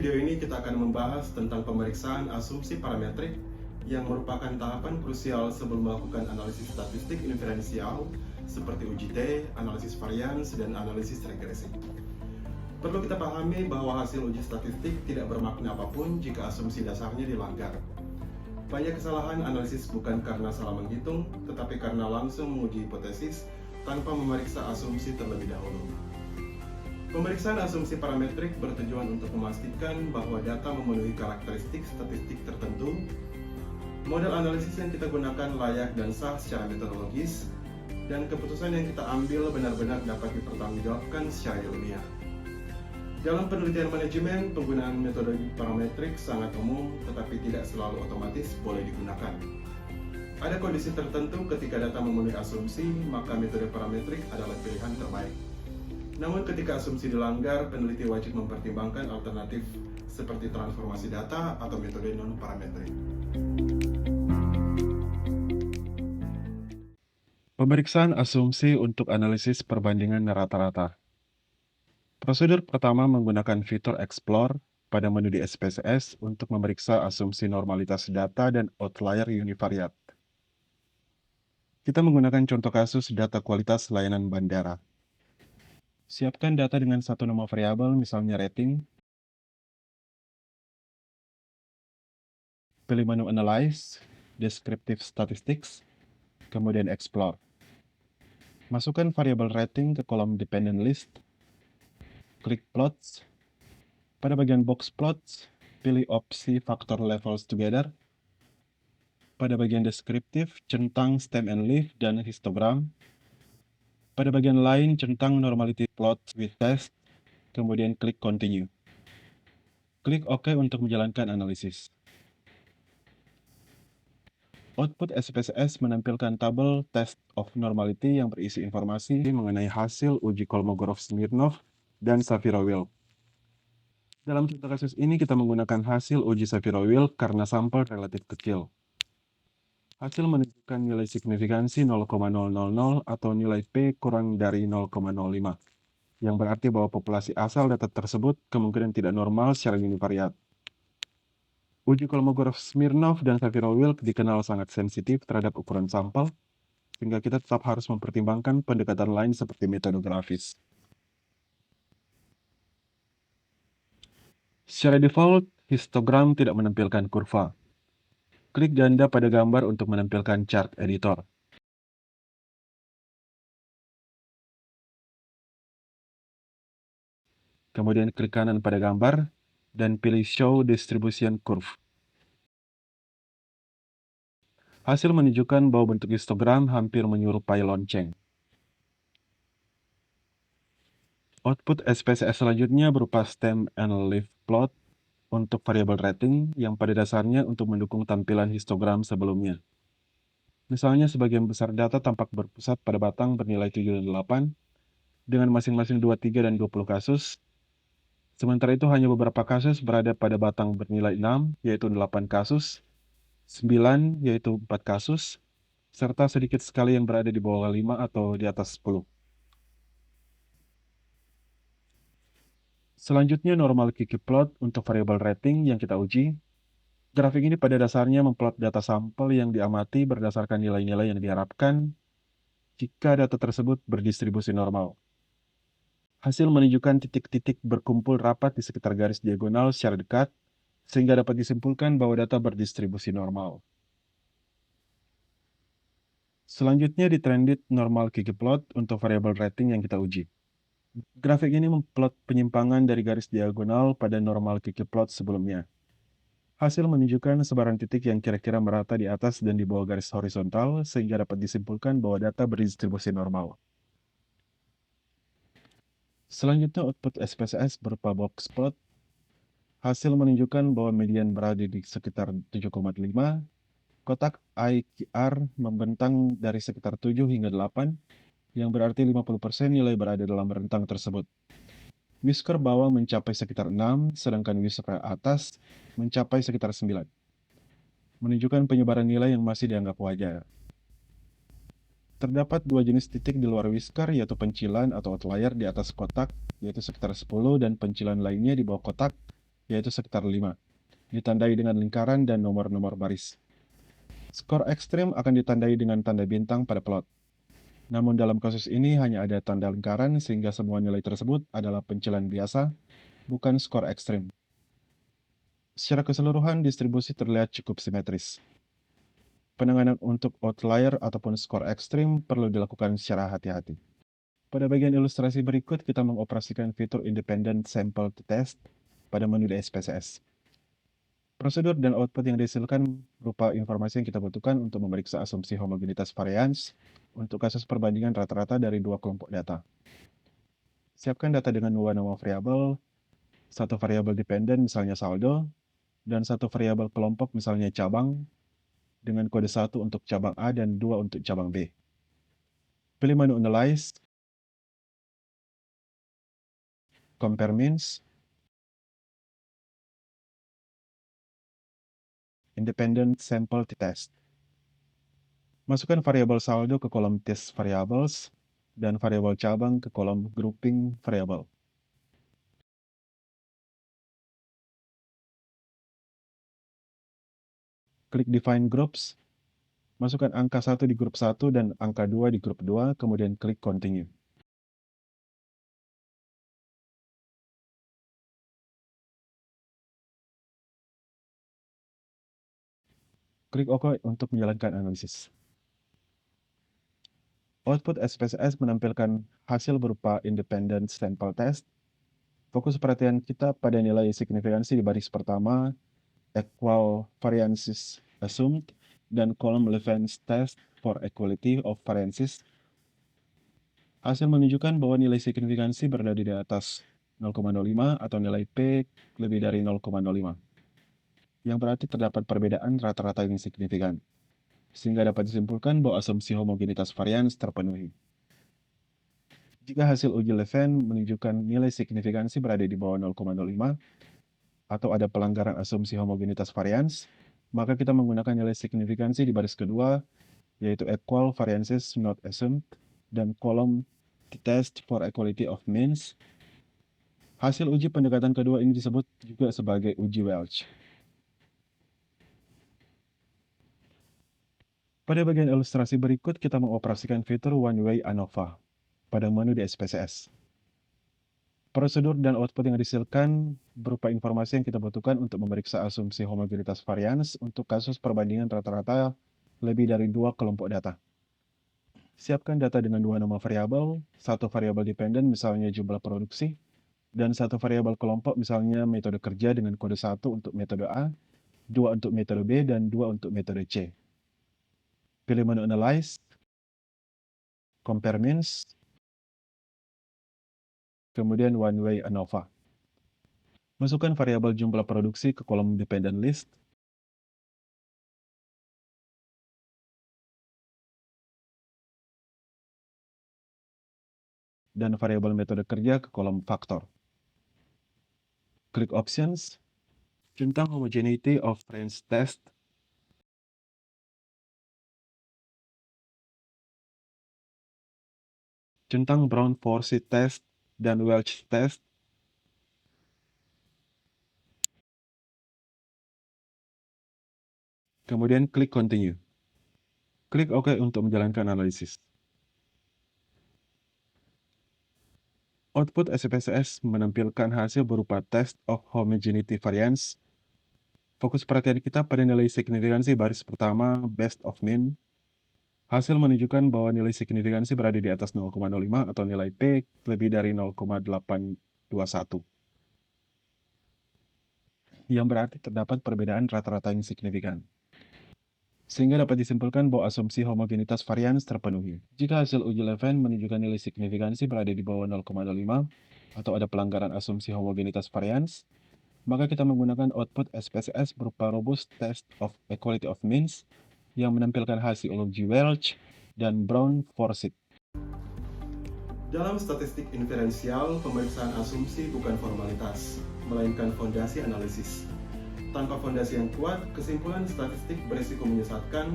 video ini kita akan membahas tentang pemeriksaan asumsi parametrik yang merupakan tahapan krusial sebelum melakukan analisis statistik inferensial seperti uji T, analisis varians, dan analisis regresi. Perlu kita pahami bahwa hasil uji statistik tidak bermakna apapun jika asumsi dasarnya dilanggar. Banyak kesalahan analisis bukan karena salah menghitung, tetapi karena langsung menguji hipotesis tanpa memeriksa asumsi terlebih dahulu. Pemeriksaan asumsi parametrik bertujuan untuk memastikan bahwa data memenuhi karakteristik statistik tertentu, model analisis yang kita gunakan layak dan sah secara metodologis, dan keputusan yang kita ambil benar-benar dapat dipertanggungjawabkan secara ilmiah. Dalam penelitian manajemen, penggunaan metode parametrik sangat umum, tetapi tidak selalu otomatis boleh digunakan. Ada kondisi tertentu ketika data memenuhi asumsi, maka metode parametrik adalah pilihan terbaik. Namun ketika asumsi dilanggar, peneliti wajib mempertimbangkan alternatif seperti transformasi data atau metode non-parametrik. Pemeriksaan asumsi untuk analisis perbandingan rata-rata. Prosedur pertama menggunakan fitur Explore pada menu di SPSS untuk memeriksa asumsi normalitas data dan outlier univariate. Kita menggunakan contoh kasus data kualitas layanan bandara. Siapkan data dengan satu nama variabel, misalnya rating. Pilih menu Analyze, Descriptive Statistics, kemudian Explore. Masukkan variabel rating ke kolom Dependent List. Klik Plots. Pada bagian Box Plots, pilih opsi Factor Levels Together. Pada bagian Descriptive, centang Stem and Leaf dan histogram. Pada bagian lain, centang Normality Plot with Test, kemudian klik Continue. Klik OK untuk menjalankan analisis. Output SPSS menampilkan tabel Test of Normality yang berisi informasi mengenai hasil uji Kolmogorov-Smirnov dan Shapiro-Wilk. Dalam contoh kasus ini kita menggunakan hasil uji Shapiro-Wilk karena sampel relatif kecil. Hasil menunjukkan nilai signifikansi 0,000 atau nilai P kurang dari 0,05, yang berarti bahwa populasi asal data tersebut kemungkinan tidak normal secara univariat. Uji Kolmogorov-Smirnov dan Shapiro-Wilk dikenal sangat sensitif terhadap ukuran sampel, sehingga kita tetap harus mempertimbangkan pendekatan lain seperti metode grafis. Secara default, histogram tidak menampilkan kurva. Klik ganda pada gambar untuk menampilkan chart editor. Kemudian klik kanan pada gambar dan pilih Show Distribution Curve. Hasil menunjukkan bahwa bentuk histogram hampir menyerupai lonceng. Output SPSS selanjutnya berupa Stem and Leaf Plot untuk variabel rating yang pada dasarnya untuk mendukung tampilan histogram sebelumnya. Misalnya sebagian besar data tampak berpusat pada batang bernilai 7 dan 8 dengan masing-masing 23 dan 20 kasus. Sementara itu hanya beberapa kasus berada pada batang bernilai 6, yaitu 8 kasus, 9, yaitu 4 kasus, serta sedikit sekali yang berada di bawah 5 atau di atas 10. Selanjutnya normal Kiki plot untuk variabel rating yang kita uji. Grafik ini pada dasarnya memplot data sampel yang diamati berdasarkan nilai-nilai yang diharapkan jika data tersebut berdistribusi normal. Hasil menunjukkan titik-titik berkumpul rapat di sekitar garis diagonal secara dekat, sehingga dapat disimpulkan bahwa data berdistribusi normal. Selanjutnya di Trended Normal Kiki plot untuk variabel rating yang kita uji. Grafik ini memplot penyimpangan dari garis diagonal pada normal Kiki plot sebelumnya. Hasil menunjukkan sebaran titik yang kira-kira merata di atas dan di bawah garis horizontal, sehingga dapat disimpulkan bahwa data berdistribusi normal. Selanjutnya output SPSS berupa box plot. Hasil menunjukkan bahwa median berada di sekitar 7,5. Kotak IQR membentang dari sekitar 7 hingga 8, yang berarti 50% nilai berada dalam rentang tersebut. Whisker bawah mencapai sekitar 6, sedangkan whisker atas mencapai sekitar 9. Menunjukkan penyebaran nilai yang masih dianggap wajar. Terdapat dua jenis titik di luar whisker, yaitu pencilan atau outlier di atas kotak, yaitu sekitar 10, dan pencilan lainnya di bawah kotak, yaitu sekitar 5, ditandai dengan lingkaran dan nomor-nomor baris. Skor ekstrim akan ditandai dengan tanda bintang pada plot. Namun dalam kasus ini hanya ada tanda lingkaran sehingga semua nilai tersebut adalah pencilan biasa, bukan skor ekstrim. Secara keseluruhan, distribusi terlihat cukup simetris. Penanganan untuk outlier ataupun skor ekstrim perlu dilakukan secara hati-hati. Pada bagian ilustrasi berikut, kita mengoperasikan fitur Independent Sample to Test pada menu di SPSS. Prosedur dan output yang dihasilkan berupa informasi yang kita butuhkan untuk memeriksa asumsi homogenitas varians untuk kasus perbandingan rata-rata dari dua kelompok data. Siapkan data dengan dua nama variabel, satu variabel dependen misalnya saldo, dan satu variabel kelompok misalnya cabang, dengan kode 1 untuk cabang A dan 2 untuk cabang B. Pilih menu Analyze, Compare Means, Independent Sample to Test. Masukkan variabel saldo ke kolom Test Variables dan variabel cabang ke kolom Grouping Variable. Klik Define Groups, masukkan angka 1 di grup 1 dan angka 2 di grup 2, kemudian klik Continue. Klik OK untuk menjalankan analisis. Output SPSS menampilkan hasil berupa Independent Sample Test. Fokus perhatian kita pada nilai signifikansi di baris pertama, equal variances assumed, dan kolom Levens test for equality of variances. Hasil menunjukkan bahwa nilai signifikansi berada di atas 0,05 atau nilai P lebih dari 0,05. Yang berarti terdapat perbedaan rata-rata yang signifikan, sehingga dapat disimpulkan bahwa asumsi homogenitas varians terpenuhi. Jika hasil uji Leven menunjukkan nilai signifikansi berada di bawah 0,05 atau ada pelanggaran asumsi homogenitas varians, maka kita menggunakan nilai signifikansi di baris kedua, yaitu equal variances not assumed, dan kolom test for equality of means. Hasil uji pendekatan kedua ini disebut juga sebagai uji Welch. Pada bagian ilustrasi berikut, kita mengoperasikan fitur One-Way ANOVA pada menu di SPSS. Prosedur dan output yang dihasilkan berupa informasi yang kita butuhkan untuk memeriksa asumsi homogenitas varians untuk kasus perbandingan rata-rata lebih dari dua kelompok data. Siapkan data dengan dua nama variabel, satu variabel dependen misalnya jumlah produksi, dan satu variabel kelompok misalnya metode kerja dengan kode 1 untuk metode A, 2 untuk metode B, dan 2 untuk metode C. Pilih menu Analyze, Compare Means, kemudian One-Way ANOVA. Masukkan variabel jumlah produksi ke kolom Dependent List, dan variabel metode kerja ke kolom Faktor. Klik Options, centang Homogeneity of Variance Test, centang Brown-Forsyth Test dan Welch Test, kemudian klik Continue. Klik OK untuk menjalankan analisis. Output SPSS menampilkan hasil berupa Test of Homogeneity Variance. Fokus perhatian kita pada nilai signifikansi baris pertama, Best of Mean. Hasil menunjukkan bahwa nilai signifikansi berada di atas 0,05 atau nilai P lebih dari 0,821. Yang berarti terdapat perbedaan rata-rata yang signifikan, sehingga dapat disimpulkan bahwa asumsi homogenitas varians terpenuhi. Jika hasil uji Leven menunjukkan nilai signifikansi berada di bawah 0,05 atau ada pelanggaran asumsi homogenitas varians, maka kita menggunakan output SPSS berupa Robust Test of Equality of Means yang menampilkan hasil uji Welch dan Brown-Forsyth. Dalam statistik inferensial, pemeriksaan asumsi bukan formalitas, melainkan fondasi analisis. Tanpa fondasi yang kuat, kesimpulan statistik berisiko menyesatkan,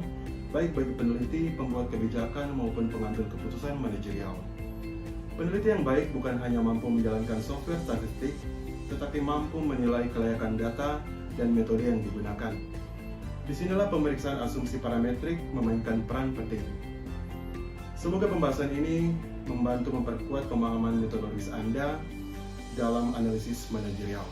baik bagi peneliti, pembuat kebijakan, maupun pengambil keputusan manajerial. Peneliti yang baik bukan hanya mampu menjalankan software statistik, tetapi mampu menilai kelayakan data dan metode yang digunakan. Disinilah pemeriksaan asumsi parametrik memainkan peran penting. Semoga pembahasan ini membantu memperkuat pemahaman metodologis Anda dalam analisis manajerial.